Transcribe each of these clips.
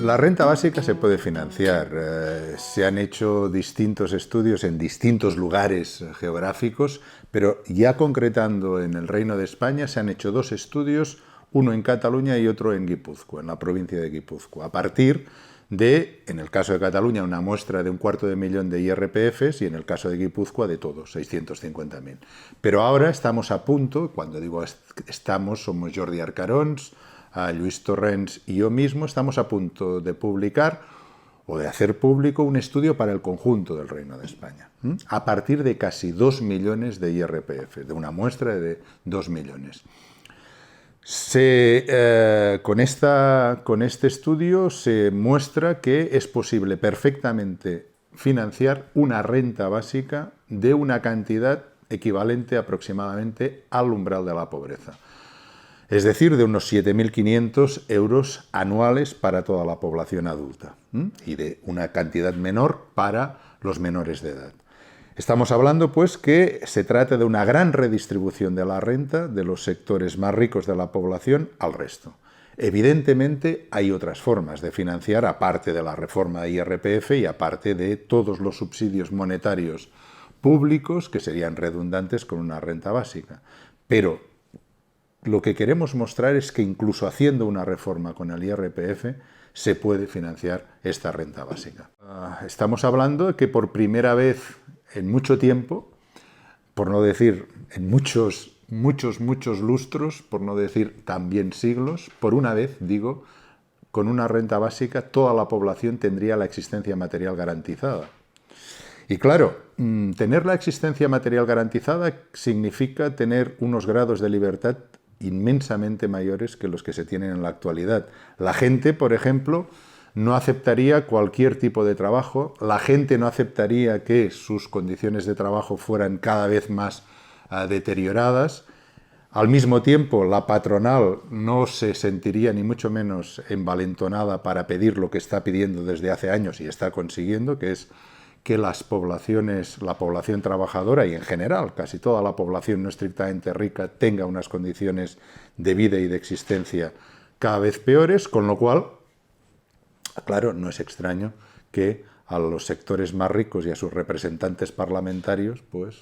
La renta básica se puede financiar. Se han hecho distintos estudios en distintos lugares geográficos, pero ya concretando en el Reino de España se han hecho dos estudios, uno en Cataluña y otro en Guipúzcoa, en la provincia de Guipúzcoa, a partir de, en el caso de Cataluña, una muestra de 250.000 de IRPFs y en el caso de Guipúzcoa de todos, 650.000. Pero ahora estamos a punto, cuando digo estamos, somos Jordi Arcarons, a Lluís Torrens y yo mismo, estamos a punto de publicar o de hacer público un estudio para el conjunto del Reino de España, a partir de casi 2 millones de IRPF, de una muestra de 2 millones. Con este estudio se muestra que es posible perfectamente financiar una renta básica de una cantidad equivalente aproximadamente al umbral de la pobreza. Es decir, de unos 7.500 euros anuales para toda la población adulta y de una cantidad menor para los menores de edad. Estamos hablando, pues, que se trata de una gran redistribución de la renta de los sectores más ricos de la población al resto. Evidentemente, hay otras formas de financiar, aparte de la reforma de IRPF y aparte de todos los subsidios monetarios públicos que serían redundantes con una renta básica. Pero lo que queremos mostrar es que incluso haciendo una reforma con el IRPF se puede financiar esta renta básica. Estamos hablando de que por primera vez en mucho tiempo, por no decir en muchos lustros, por no decir también siglos, por una vez, digo, con una renta básica toda la población tendría la existencia material garantizada. Y claro, tener la existencia material garantizada significa tener unos grados de libertad inmensamente mayores que los que se tienen en la actualidad. La gente, por ejemplo, no aceptaría cualquier tipo de trabajo, la gente no aceptaría que sus condiciones de trabajo fueran cada vez más deterioradas. Al mismo tiempo, la patronal no se sentiría ni mucho menos envalentonada para pedir lo que está pidiendo desde hace años y está consiguiendo, que es que la población trabajadora y en general casi toda la población no estrictamente rica tenga unas condiciones de vida y de existencia cada vez peores, con lo cual, claro, no es extraño que a los sectores más ricos y a sus representantes parlamentarios pues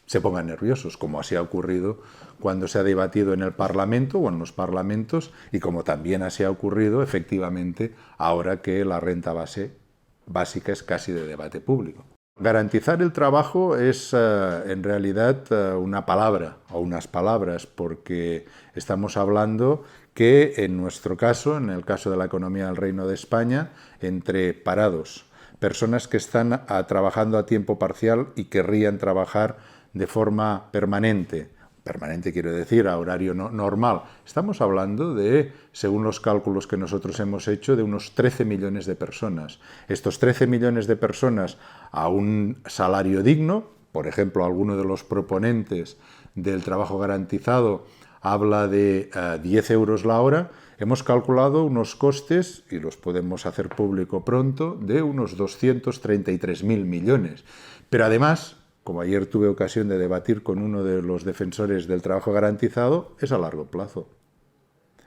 se pongan nerviosos, como así ha ocurrido cuando se ha debatido en el Parlamento o en los parlamentos y como también así ha ocurrido efectivamente ahora que la renta básica es casi de debate público. Garantizar el trabajo es en realidad una palabra o unas palabras, porque estamos hablando que en nuestro caso, en el caso de la economía del Reino de España, entre parados, personas que están trabajando a tiempo parcial y querrían trabajar de forma permanente quiero decir, a horario normal. Estamos hablando de, según los cálculos que nosotros hemos hecho, de unos 13 millones de personas. Estos 13 millones de personas a un salario digno, por ejemplo, alguno de los proponentes del trabajo garantizado habla de 10 euros la hora, hemos calculado unos costes, y los podemos hacer público pronto, de unos 233.000 millones. Pero además, como ayer tuve ocasión de debatir con uno de los defensores del trabajo garantizado, es a largo plazo.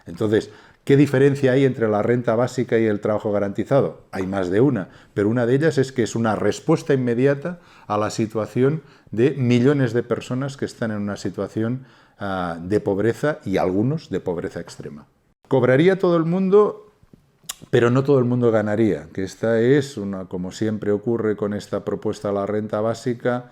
Entonces, ¿qué diferencia hay entre la renta básica y el trabajo garantizado? Hay más de una, pero una de ellas es que es una respuesta inmediata a la situación de millones de personas que están en una situación de pobreza y algunos de pobreza extrema. ¿Cobraría todo el mundo? Pero no todo el mundo ganaría, que esta es, como siempre ocurre con esta propuesta de la renta básica,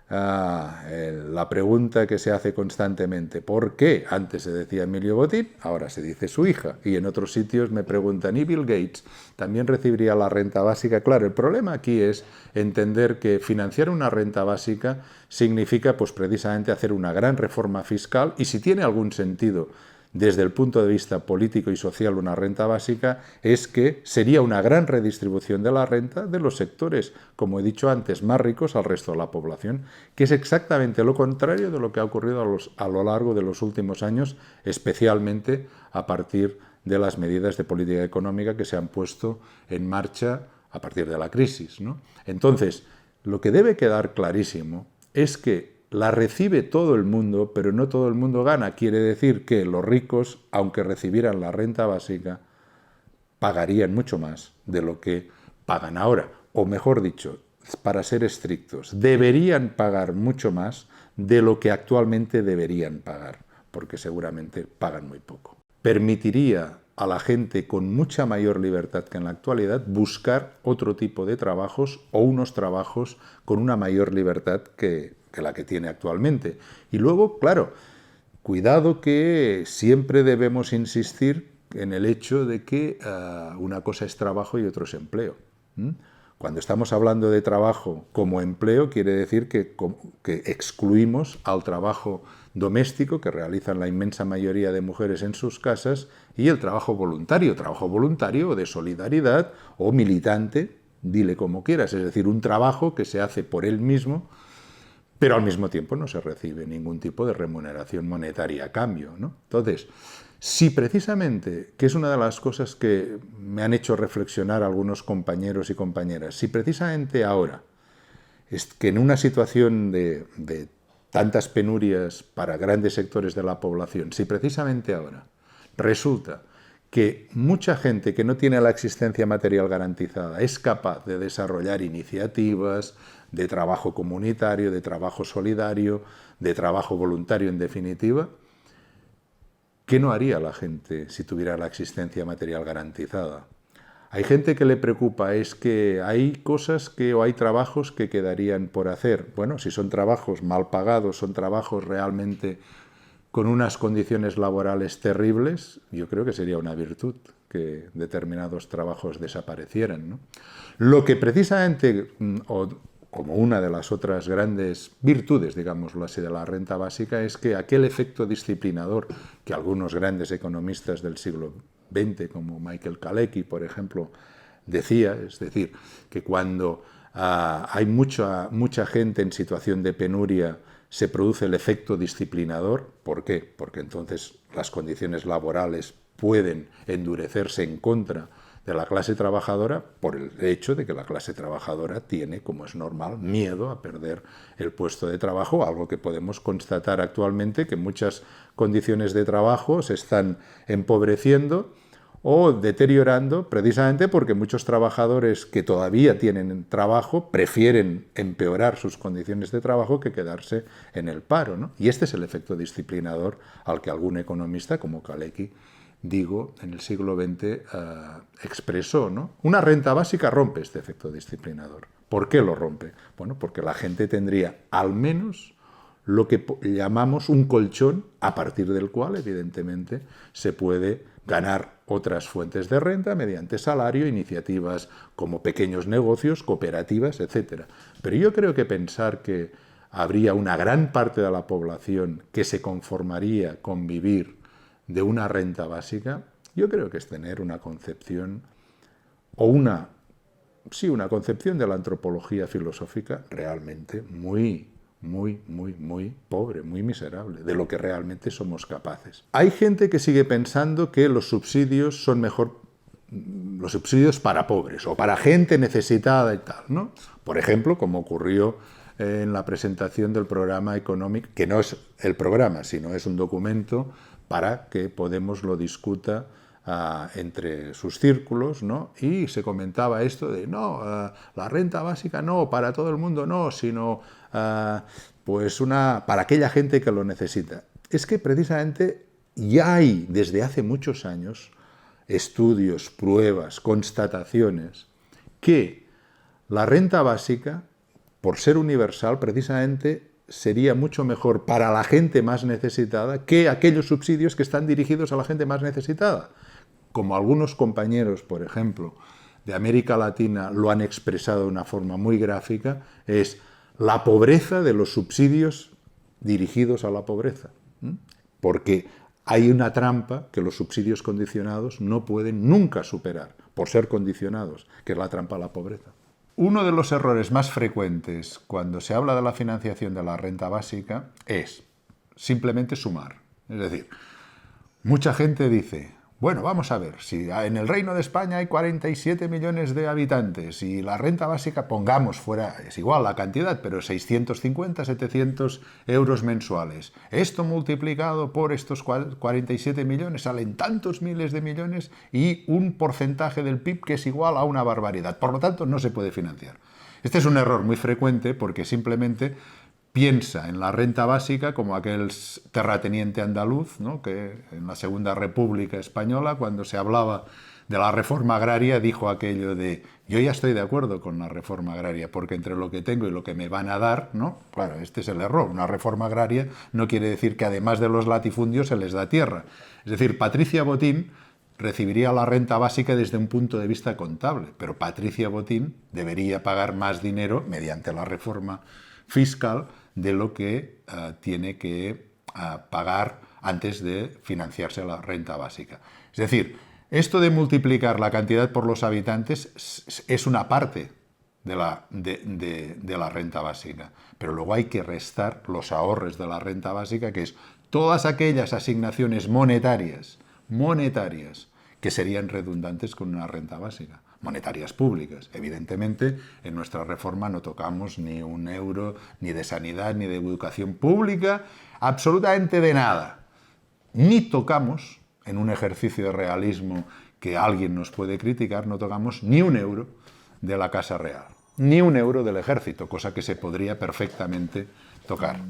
la pregunta que se hace constantemente. ¿Por qué? Antes se decía Emilio Botín, ahora se dice su hija. Y en otros sitios me preguntan, ¿y Bill Gates también recibiría la renta básica? Claro, el problema aquí es entender que financiar una renta básica significa pues precisamente hacer una gran reforma fiscal y si tiene algún sentido desde el punto de vista político y social una renta básica, es que sería una gran redistribución de la renta de los sectores, como he dicho antes, más ricos al resto de la población, que es exactamente lo contrario de lo que ha ocurrido a lo largo de los últimos años, especialmente a partir de las medidas de política económica que se han puesto en marcha a partir de la crisis, ¿no? Entonces, lo que debe quedar clarísimo es que la recibe todo el mundo, pero no todo el mundo gana. Quiere decir que los ricos, aunque recibieran la renta básica, pagarían mucho más de lo que pagan ahora. O mejor dicho, para ser estrictos, deberían pagar mucho más de lo que actualmente deberían pagar, porque seguramente pagan muy poco. Permitiría a la gente con mucha mayor libertad que en la actualidad buscar otro tipo de trabajos o unos trabajos con una mayor libertad que la que tiene actualmente. Y luego, claro, cuidado que siempre debemos insistir en el hecho de que una cosa es trabajo y otro es empleo. Cuando estamos hablando de trabajo como empleo, quiere decir que excluimos al trabajo doméstico que realizan la inmensa mayoría de mujeres en sus casas y el trabajo voluntario o de solidaridad o militante, dile como quieras, es decir, un trabajo que se hace por él mismo, pero al mismo tiempo no se recibe ningún tipo de remuneración monetaria a cambio, ¿no? Entonces, si precisamente, que es una de las cosas que me han hecho reflexionar algunos compañeros y compañeras, si precisamente ahora, es que en una situación de tantas penurias para grandes sectores de la población, si precisamente ahora resulta que mucha gente que no tiene la existencia material garantizada es capaz de desarrollar iniciativas de trabajo comunitario, de trabajo solidario, de trabajo voluntario en definitiva, ¿qué no haría la gente si tuviera la existencia material garantizada? Hay gente que le preocupa, es que hay cosas o hay trabajos que quedarían por hacer. Bueno, si son trabajos mal pagados, son trabajos realmente con unas condiciones laborales terribles, yo creo que sería una virtud que determinados trabajos desaparecieran, ¿no? Lo que precisamente, como una de las otras grandes virtudes, digámoslo así, de la renta básica, es que aquel efecto disciplinador que algunos grandes economistas del siglo XX, como Michael Kalecki, por ejemplo, decía, es decir, que cuando hay mucha gente en situación de penuria, se produce el efecto disciplinador. ¿Por qué? Porque entonces las condiciones laborales pueden endurecerse en contra de la clase trabajadora por el hecho de que la clase trabajadora tiene, como es normal, miedo a perder el puesto de trabajo, algo que podemos constatar actualmente, que muchas condiciones de trabajo se están empobreciendo o deteriorando precisamente porque muchos trabajadores que todavía tienen trabajo prefieren empeorar sus condiciones de trabajo que quedarse en el paro, ¿no? Y este es el efecto disciplinador al que algún economista como Kalecki, digo, en el siglo XX expresó, ¿no? Una renta básica rompe este efecto disciplinador. ¿Por qué lo rompe? Bueno, porque la gente tendría al menos lo que llamamos un colchón a partir del cual, evidentemente, se puede ganar otras fuentes de renta mediante salario, iniciativas como pequeños negocios, cooperativas, etc. Pero yo creo que pensar que habría una gran parte de la población que se conformaría con vivir de una renta básica, yo creo que es tener una concepción o una concepción de la antropología filosófica realmente muy pobre, muy miserable, de lo que realmente somos capaces. Hay gente que sigue pensando que los subsidios son mejor, los subsidios para pobres o para gente necesitada y tal, ¿no? Por ejemplo, como ocurrió en la presentación del programa económico, que no es el programa, sino es un documento para que Podemos lo discuta entre sus círculos, ¿no? Y se comentaba esto de, no, la renta básica no, para todo el mundo no, sino pues para aquella gente que lo necesita. Es que precisamente ya hay desde hace muchos años estudios, pruebas, constataciones que la renta básica, por ser universal, precisamente sería mucho mejor para la gente más necesitada que aquellos subsidios que están dirigidos a la gente más necesitada. Como algunos compañeros, por ejemplo, de América Latina lo han expresado de una forma muy gráfica, es la pobreza de los subsidios dirigidos a la pobreza. Porque hay una trampa que los subsidios condicionados no pueden nunca superar, por ser condicionados, que es la trampa a la pobreza. Uno de los errores más frecuentes cuando se habla de la financiación de la renta básica es simplemente sumar. Es decir, mucha gente dice, Bueno, vamos a ver, si en el Reino de España hay 47 millones de habitantes y la renta básica, pongamos fuera, es igual la cantidad, pero 650, 700 euros mensuales. Esto multiplicado por estos 47 millones salen tantos miles de millones y un porcentaje del PIB que es igual a una barbaridad. Por lo tanto, no se puede financiar. Este es un error muy frecuente porque simplemente piensa en la renta básica como aquel terrateniente andaluz, ¿no?, que en la Segunda República Española, cuando se hablaba de la reforma agraria, dijo aquello de yo ya estoy de acuerdo con la reforma agraria, porque entre lo que tengo y lo que me van a dar, ¿no? Claro, este es el error. Una reforma agraria no quiere decir que además de los latifundios se les da tierra. Es decir, Patricia Botín recibiría la renta básica desde un punto de vista contable, pero Patricia Botín debería pagar más dinero mediante la reforma fiscal de lo que tiene que pagar antes de financiarse la renta básica. Es decir, esto de multiplicar la cantidad por los habitantes es una parte de la renta básica, pero luego hay que restar los ahorros de la renta básica, que es todas aquellas asignaciones monetarias que serían redundantes con una renta básica. Monetarias públicas. Evidentemente, en nuestra reforma no tocamos ni un euro, ni de sanidad, ni de educación pública, absolutamente de nada. Ni tocamos, en un ejercicio de realismo que alguien nos puede criticar, no tocamos ni un euro de la Casa Real, ni un euro del Ejército, cosa que se podría perfectamente tocar.